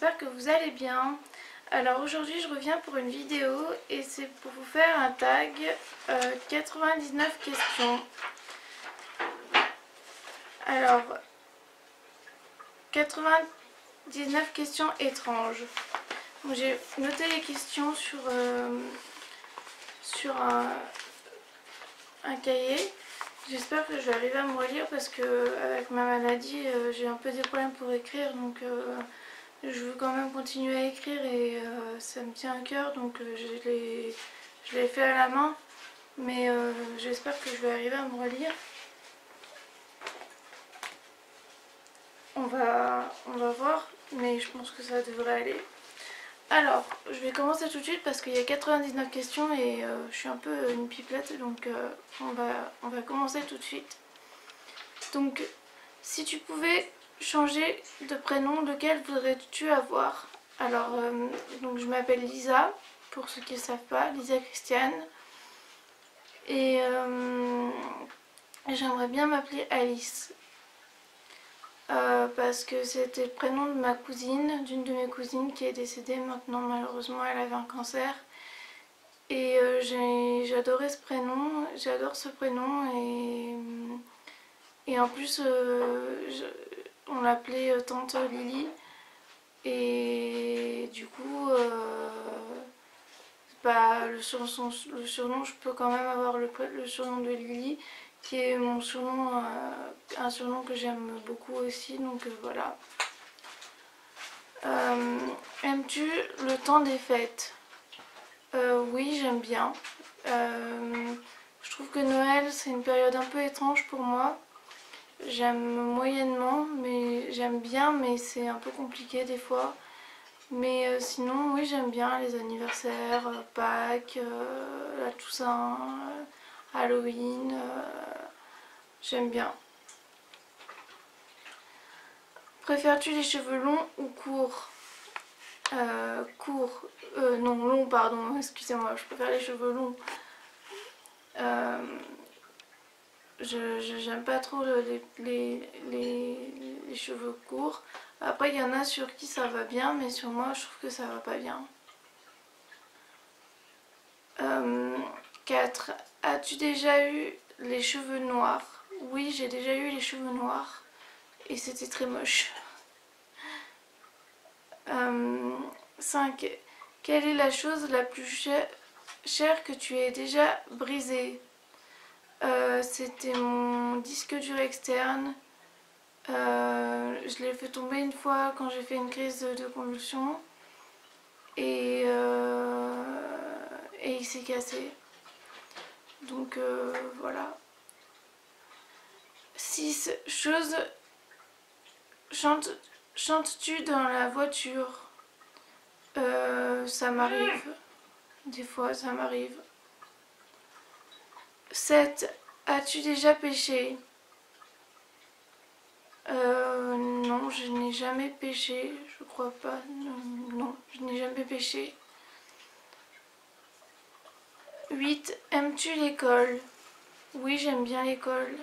j'espère que vous allez bien. Alors aujourd'hui je reviens pour une vidéo et c'est pour vous faire un tag 99 questions. Alors 99 questions étranges. J'ai noté les questions sur un cahier. J'espère que je vais arriver à me relire parce que avec ma maladie j'ai un peu des problèmes pour écrire, donc je veux quand même continuer à écrire et ça me tient à cœur, donc je l'ai fait à la main, mais j'espère que je vais arriver à me relire. On va voir, mais je pense que ça devrait aller. Alors, je vais commencer tout de suite parce qu'il y a 99 questions et je suis un peu une pipelette, donc on va commencer tout de suite. Donc, si tu pouvais changer de prénom, lequel voudrais-tu avoir? Alors, donc je m'appelle Lisa, pour ceux qui ne savent pas, Lisa Christiane. Et j'aimerais bien m'appeler Alice. Parce que c'était le prénom de ma cousine, d'une de mes cousines qui est décédée maintenant, malheureusement elle avait un cancer. Et j'adorais ce prénom, j'adore ce prénom et en plus on l'appelait tante Lily. Et du coup, le surnom, je peux quand même avoir le surnom de Lily, qui est mon surnom, un surnom que j'aime beaucoup aussi, donc voilà. Aimes-tu le temps des fêtes? Oui, j'aime bien. Je trouve que Noël, c'est une période un peu étrange pour moi. J'aime moyennement, mais j'aime bien, mais c'est un peu compliqué des fois. Mais sinon, oui, j'aime bien les anniversaires, Pâques, la Toussaint, Halloween, j'aime bien. Préfères-tu les cheveux longs ou courts? Non, longs, pardon, excusez-moi, je préfère les cheveux longs. J'aime pas trop les cheveux courts. Après, il y en a sur qui ça va bien, mais sur moi, je trouve que ça va pas bien. 4. As-tu déjà eu les cheveux noirs? Oui, j'ai déjà eu les cheveux noirs et c'était très moche. 5. Quelle est la chose la plus chère que tu aies déjà brisée? C'était mon disque dur externe. Je l'ai fait tomber une fois quand j'ai fait une crise de convulsion et il s'est cassé. Donc voilà. 6. Chose. Chantes-tu dans la voiture? Ça m'arrive. Des fois, ça m'arrive. 7. As-tu déjà pêché? Non, je n'ai jamais pêché. Je crois pas. Non, je n'ai jamais pêché. 8. Aimes-tu l'école? Oui, j'aime bien l'école.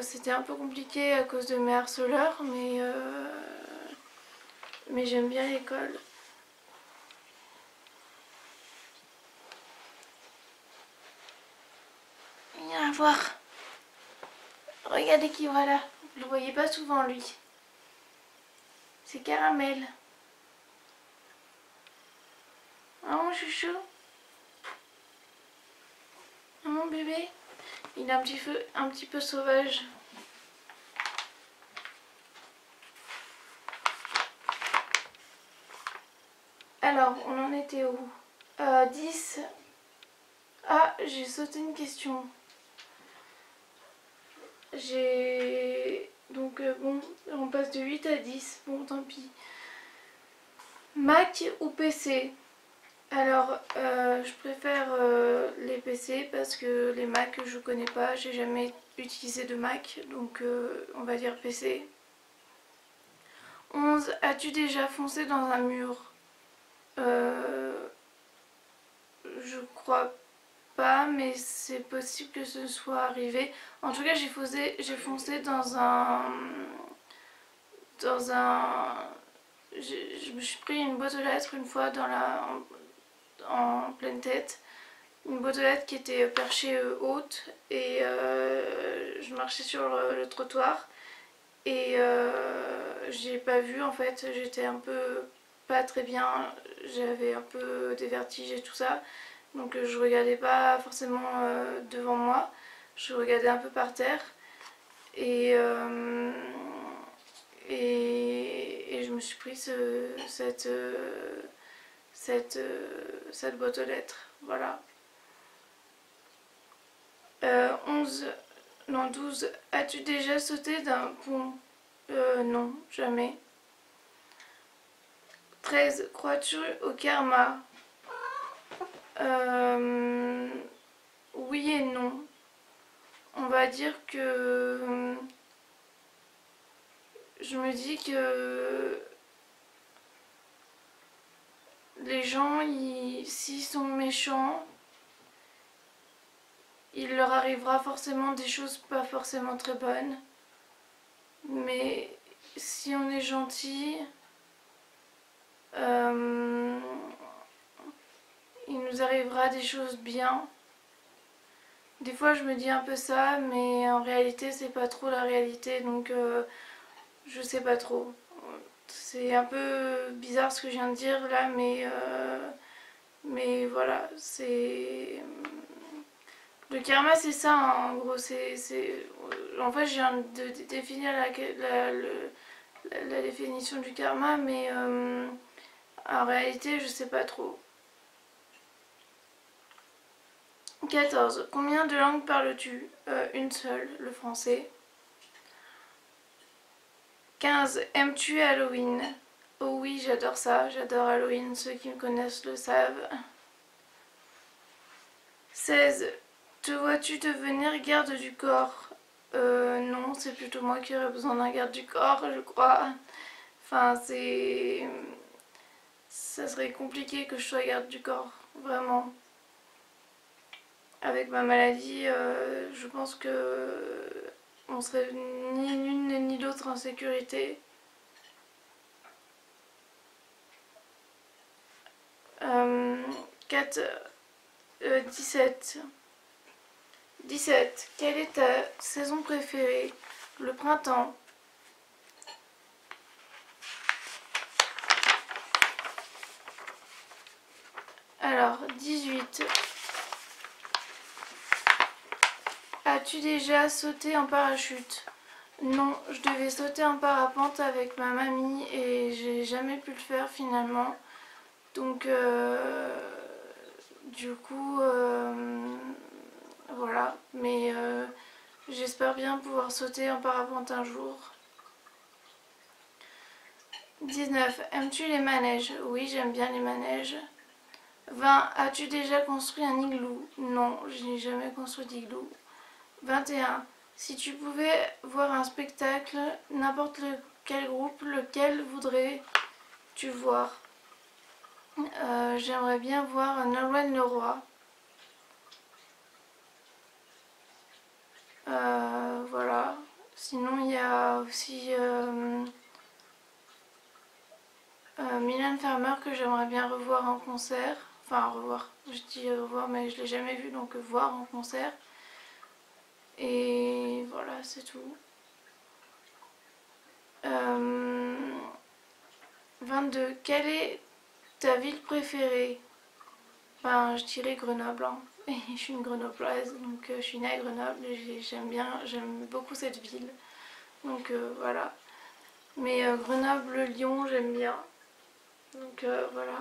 C'était un peu compliqué à cause de mes harceleurs, mais j'aime bien l'école. Viens voir. Regardez qui voilà. Vous le voyez pas souvent lui. C'est Caramel. Ah mon chouchou. Ah mon bébé. Il est un petit peu sauvage. Alors, on en était où? 10. Ah, j'ai sauté une question. Donc bon, on passe de 8 à 10. Bon, tant pis. Mac ou PC? Alors, je préfère les PC parce que les Mac, je connais pas. J'ai jamais utilisé de Mac, donc on va dire PC. 11. As-tu déjà foncé dans un mur? Je crois pas, mais c'est possible que ce soit arrivé. En tout cas, j'ai foncé dans un je me suis pris une boîte aux lettres une fois en pleine tête. Une boîte aux lettres qui était perchée haute et je marchais sur le trottoir et j'ai pas vu en fait, j'étais un peu pas très bien, j'avais un peu des vertiges et tout ça, donc je regardais pas forcément devant moi, je regardais un peu par terre et, et je me suis pris cette boîte aux lettres, voilà. 11, non 12, as-tu déjà sauté d'un pont? Non, jamais. 13, crois-tu au karma? Oui et non. On va dire que je me dis que les gens, s'ils sont méchants, il leur arrivera forcément des choses pas forcément très bonnes. Mais si on est gentil, il nous arrivera des choses bien. Des fois je me dis un peu ça, mais en réalité c'est pas trop la réalité, donc je sais pas trop. C'est un peu bizarre ce que je viens de dire là, mais voilà, c'est... Le karma c'est ça, hein, en gros, en fait je viens de définir la définition du karma, mais en réalité je sais pas trop. 14. Combien de langues parles-tu? Une seule, le français. 15. Aimes-tu Halloween? Oh oui, j'adore ça, j'adore Halloween, ceux qui me connaissent le savent. 16. Te vois-tu devenir garde du corps? Non, c'est plutôt moi qui aurais besoin d'un garde du corps, je crois. Enfin, ça serait compliqué que je sois garde du corps, vraiment. Avec ma maladie, je pense que on serait ni l'une ni l'autre en sécurité. 4, 17. 17. Quelle est ta saison préférée? Le printemps. Alors, 18. As-tu déjà sauté en parachute? Non, je devais sauter en parapente avec ma mamie et j'ai jamais pu le faire finalement. Donc, du coup, voilà. Mais j'espère bien pouvoir sauter en parapente un jour. 19. Aimes-tu les manèges? Oui, j'aime bien les manèges. 20. As-tu déjà construit un igloo? Non, je n'ai jamais construit d'igloo. 21. Si tu pouvais voir un spectacle, n'importe quel groupe, lequel voudrais-tu voir? J'aimerais bien voir Nolwenn Leroy. Voilà. Sinon, il y a aussi Mylène Farmer que j'aimerais bien revoir en concert. Enfin, revoir. Je dis revoir, mais je l'ai jamais vu, donc voir en concert. Et voilà, c'est tout. 22. Quelle est ta ville préférée? Ben, je dirais Grenoble. Hein. Je suis une grenobloise, donc je suis née à Grenoble et j'aime beaucoup cette ville. Donc voilà. Mais Grenoble, Lyon, j'aime bien. Donc voilà.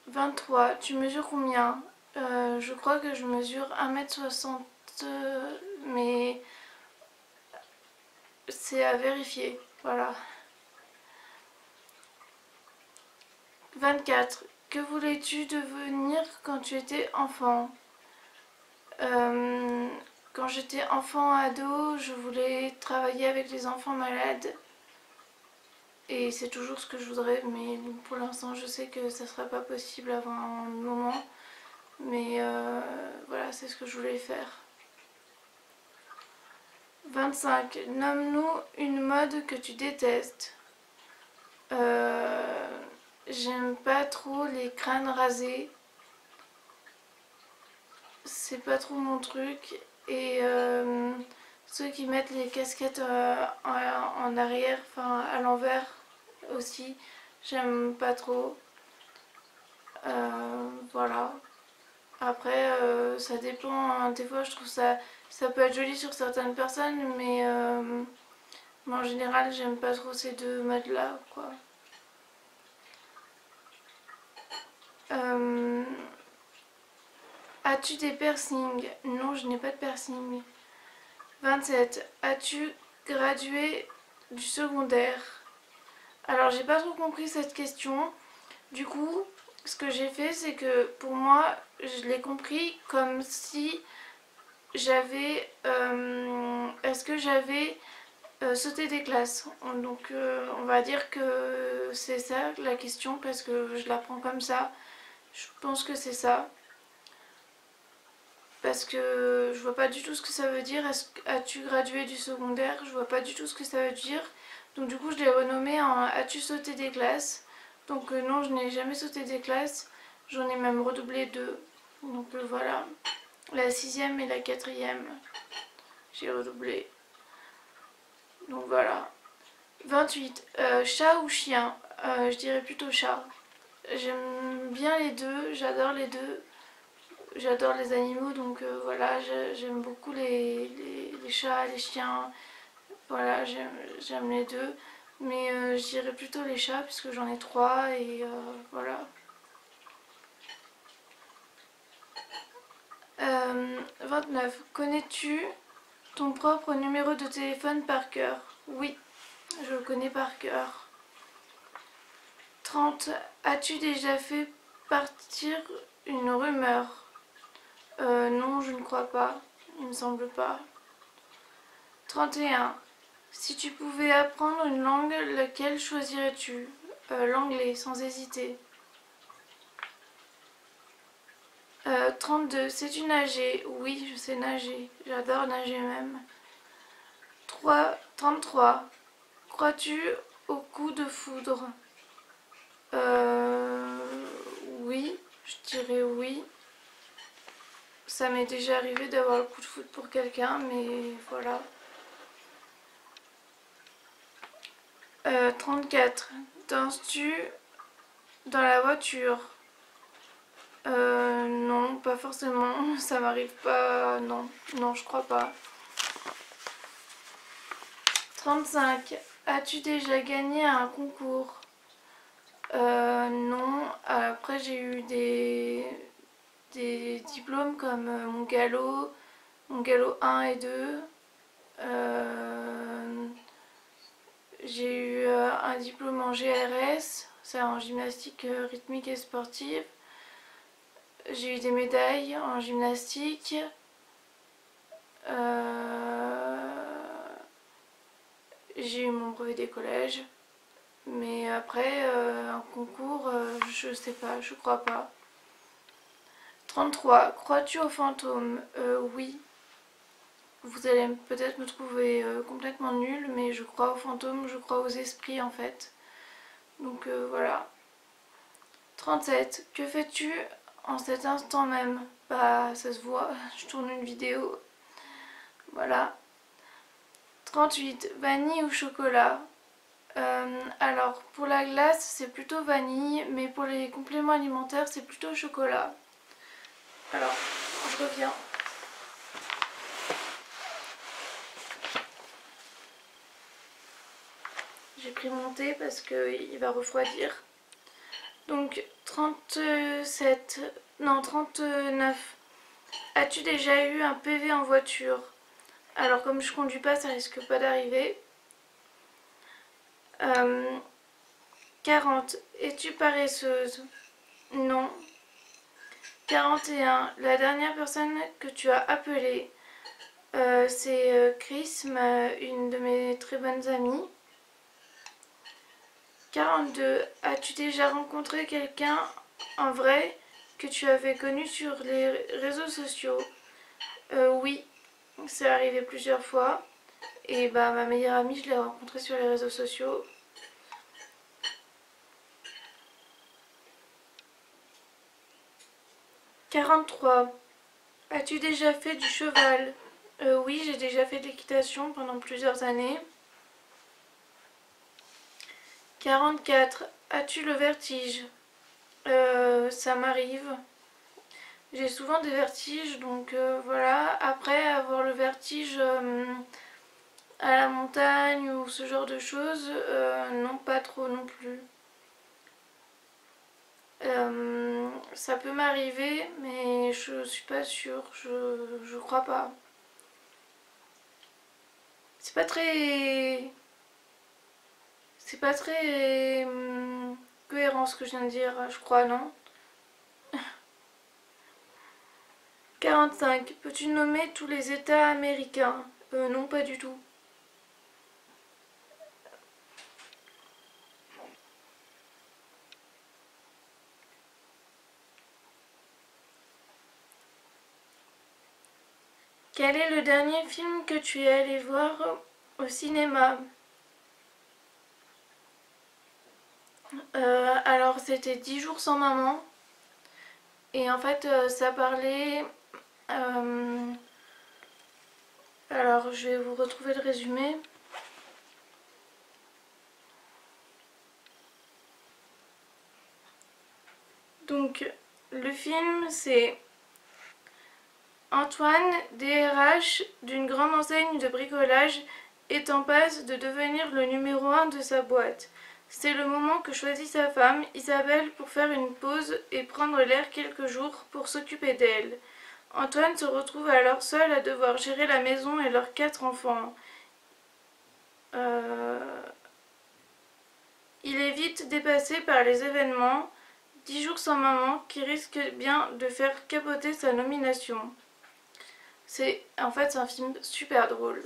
23. Tu mesures combien? Je crois que je mesure 1m60, mais c'est à vérifier. Voilà. 24. Que voulais-tu devenir quand tu étais enfant? Quand j'étais enfant ado, je voulais travailler avec les enfants malades. Et c'est toujours ce que je voudrais, mais pour l'instant je sais que ça sera pas possible avant un moment. Mais voilà, c'est ce que je voulais faire. 25. Nomme-nous une mode que tu détestes. J'aime pas trop les crânes rasés. C'est pas trop mon truc. Et ceux qui mettent les casquettes en arrière, enfin à l'envers aussi, j'aime pas trop. Voilà. Après, ça dépend, hein. Des fois je trouve ça peut être joli sur certaines personnes, mais en général j'aime pas trop ces deux modes là quoi. As-tu des piercings? Non, je n'ai pas de piercing. 27. As-tu gradué du secondaire? Alors j'ai pas trop compris cette question. Du coup, ce que j'ai fait, c'est que pour moi, je l'ai compris comme si j'avais... est-ce que j'avais sauté des classes? Donc on va dire que c'est ça la question parce que je la prends comme ça. Je pense que c'est ça. Parce que je vois pas du tout ce que ça veut dire. As-tu gradué du secondaire? Je vois pas du tout ce que ça veut dire. Donc du coup je l'ai renommé en as-tu sauté des classes? Donc non, je n'ai jamais sauté des classes. J'en ai même redoublé 2. Donc voilà. La 6e et la 4e. J'ai redoublé. Donc voilà. 28. Chat ou chien? Je dirais plutôt chat. J'aime bien les deux. J'adore les deux. J'adore les animaux, donc voilà, j'aime beaucoup les chats, les chiens, voilà, j'aime les deux. Mais je dirais plutôt les chats, puisque j'en ai 3, et voilà. 29. Connais-tu ton propre numéro de téléphone par cœur? Oui, je le connais par cœur. 30. As-tu déjà fait partir une rumeur? Non, je ne crois pas. Il me semble pas. 31. Si tu pouvais apprendre une langue, laquelle choisirais-tu? L'anglais, sans hésiter. 32. Sais-tu nager? Oui, je sais nager. J'adore nager même. 33. Crois-tu au coup de foudre? Oui, je dirais oui. Ça m'est déjà arrivé d'avoir le coup de foudre pour quelqu'un, mais voilà. 34. Danses-tu dans la voiture? Non, pas forcément. Ça m'arrive pas. Non, non, je crois pas. 35. As-tu déjà gagné un concours? Non. Après, j'ai eu des diplômes comme mon galop 1 et 2. J'ai eu un diplôme en GRS, c'est en gymnastique rythmique et sportive. J'ai eu des médailles en gymnastique. J'ai eu mon brevet des collèges. Mais après, un concours, je sais pas, je crois pas. 33. Crois-tu aux fantômes? Oui. Vous allez peut-être me trouver complètement nulle, mais je crois aux fantômes, je crois aux esprits en fait. Donc voilà. 37. Que fais-tu en cet instant même? Bah ça se voit, je tourne une vidéo. Voilà. 38. Vanille ou chocolat? Alors pour la glace c'est plutôt vanille, mais pour les compléments alimentaires c'est plutôt chocolat. Alors je reviens. J'ai pris mon thé parce qu'il va refroidir. Donc 37, non 39. As-tu déjà eu un PV en voiture? Alors comme je conduis pas, ça risque pas d'arriver. 40. Es-tu paresseuse? Non. 41. La dernière personne que tu as appelée, c'est Chris, une de mes très bonnes amies. 42. As-tu déjà rencontré quelqu'un en vrai que tu avais connu sur les réseaux sociaux? Oui, c'est arrivé plusieurs fois. Et bah ma meilleure amie, je l'ai rencontrée sur les réseaux sociaux. « 43. As-tu déjà fait du cheval ? Oui, j'ai déjà fait de l'équitation pendant plusieurs années. 44. As-tu le vertige ? Ça m'arrive. J'ai souvent des vertiges, donc voilà. Après, avoir le vertige à la montagne ou ce genre de choses, non, pas trop non plus. Ça peut m'arriver, mais je suis pas sûre, je crois pas. C'est pas très... C'est pas très cohérent ce que je viens de dire, je crois, non ? 45. Peux-tu nommer tous les États américains ? Non, pas du tout. Quel est le dernier film que tu es allé voir au cinéma ? Alors c'était 10 jours sans maman. Et en fait ça parlait... alors je vais vous retrouver le résumé. Donc le film c'est Antoine, DRH d'une grande enseigne de bricolage, est en passe de devenir le numéro 1 de sa boîte. C'est le moment que choisit sa femme, Isabelle, pour faire une pause et prendre l'air quelques jours pour s'occuper d'elle. Antoine se retrouve alors seul à devoir gérer la maison et leurs 4 enfants. Il est vite dépassé par les événements, 10 jours sans maman, qui risquent bien de faire capoter sa nomination. En fait, c'est un film super drôle.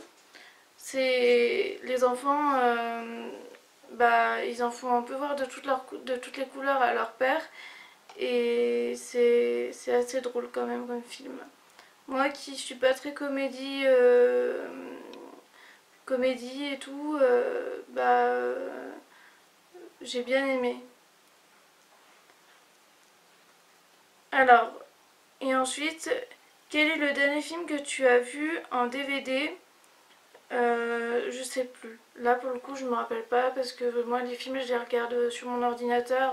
Les enfants, ils en font un peu voir de toutes les couleurs à leur père. Et c'est assez drôle quand même comme film. Moi qui suis pas très comédie et tout, j'ai bien aimé. Alors, et ensuite, quel est le dernier film que tu as vu en DVD ? Je sais plus. Là pour le coup je me rappelle pas parce que moi les films je les regarde sur mon ordinateur.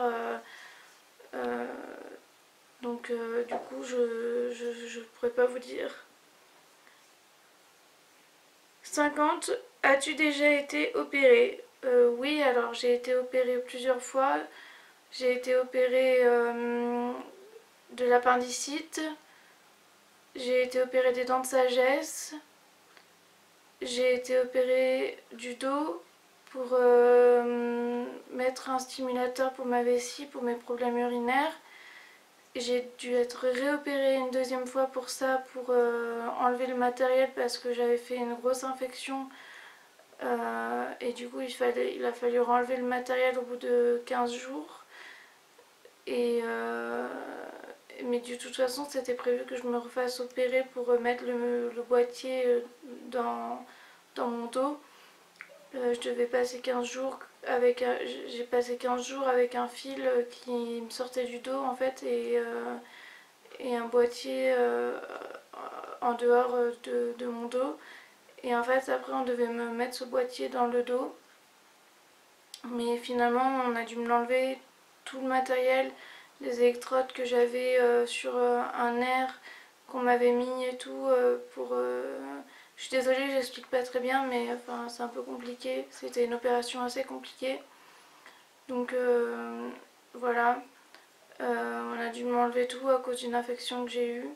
Donc du coup je pourrais pas vous dire. 50. As-tu déjà été opérée ? Oui, alors j'ai été opérée plusieurs fois. J'ai été opérée de l'appendicite. J'ai été opérée des dents de sagesse. J'ai été opérée du dos pour mettre un stimulateur pour ma vessie, pour mes problèmes urinaires. J'ai dû être réopérée une deuxième fois pour ça, pour enlever le matériel parce que j'avais fait une grosse infection. Et du coup il a fallu enlever le matériel au bout de 15 jours. Mais de toute façon c'était prévu que je me refasse opérer pour mettre le boîtier dans mon dos. Je devais passer 15 jours j'ai passé 15 jours avec un fil qui me sortait du dos en fait et un boîtier en dehors de mon dos. Et en fait après on devait me mettre ce boîtier dans le dos. Mais finalement on a dû me l'enlever, tout le matériel, les électrodes que j'avais sur un nerf qu'on m'avait mis et tout pour... Je suis désolée, j'explique pas très bien, mais enfin, c'est un peu compliqué. C'était une opération assez compliquée. Donc voilà. On a dû m'enlever tout à cause d'une infection que j'ai eue.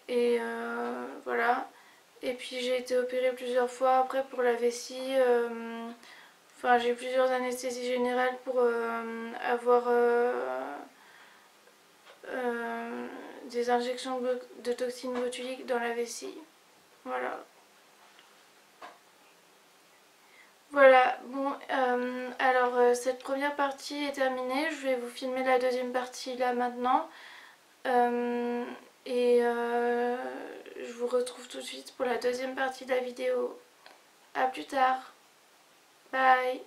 Et voilà. Et puis j'ai été opérée plusieurs fois après pour la vessie. Enfin, j'ai eu plusieurs anesthésies générales pour avoir des injections de toxines botuliques dans la vessie. Voilà. Voilà, bon, alors cette première partie est terminée. Je vais vous filmer la deuxième partie là maintenant. Je vous retrouve tout de suite pour la deuxième partie de la vidéo. à plus tard. Bye.